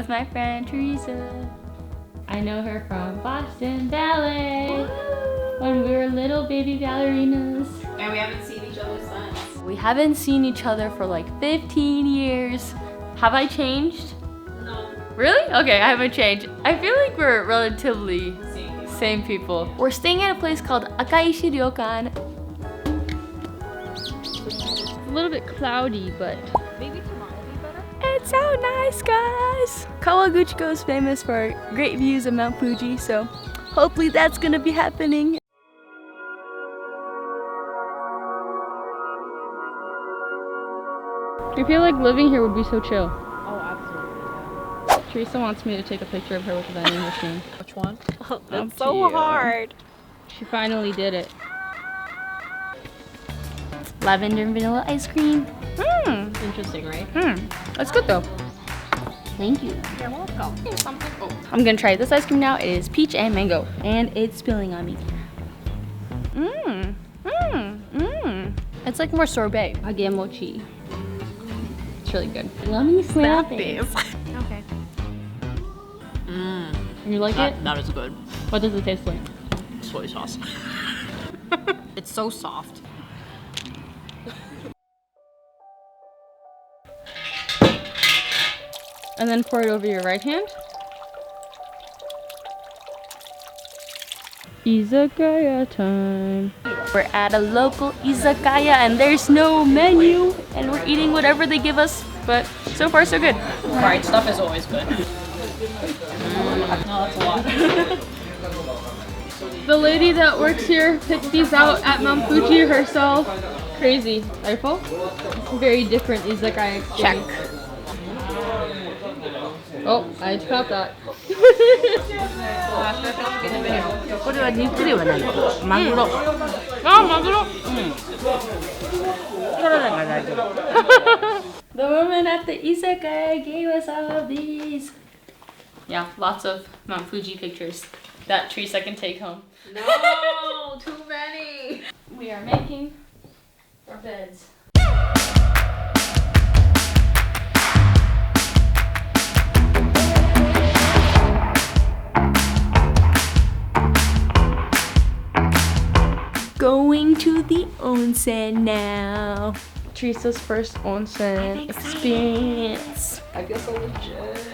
with my friend Teresa. I know her from Boston Ballet when we were little baby ballerinas. And we haven't seen each other since. We haven't seen each other for like 15 years. Have I changed? No. Really? Okay, I haven't changed. I feel like we're relatively same people. We're staying at a place called Akaishi Ryokan. It's a little bit cloudy, but Maybe tomorrow will be better. it's so nice, guys. Kawaguchiko is famous for great views of Mount Fuji, so hopefully that's gonna be happening. I feel like living here would be so chill. Oh, absolutely. Yeah. Teresa wants me to take a picture of her with the vending machine. Which one? Oh, Up that's to so you. hard. She finally did it. Lavender and vanilla ice cream. Interesting, right? That's good though. Thank you. You're welcome. I'm gonna try this ice cream now. It is peach and mango, and it's spilling on me. It's like more sorbet. Again, mochi. It's really good. Let me smell this. Okay. You like it? That is good. What does it taste like? Soy sauce. It's so soft. And then pour it over your right hand. Izakaya time. We're at a local izakaya and there's no menu and we're eating whatever they give us, but so far so good. Fried stuff is always good. No, that's a lot. The lady that works here picked these out at Mount Fuji herself. Crazy. Are you full? Very different izakaya experience. Check. Oh, I just caught that. これは肉ではない。マグロ。あ、マグロ。体が大丈夫。 The woman at the izakaya gave us all of these. Yeah, lots of Mount Fuji pictures that Teresa can take home. No, too many. We are making our beds. Going to the onsen now. Teresa's first onsen experience. I feel so legit.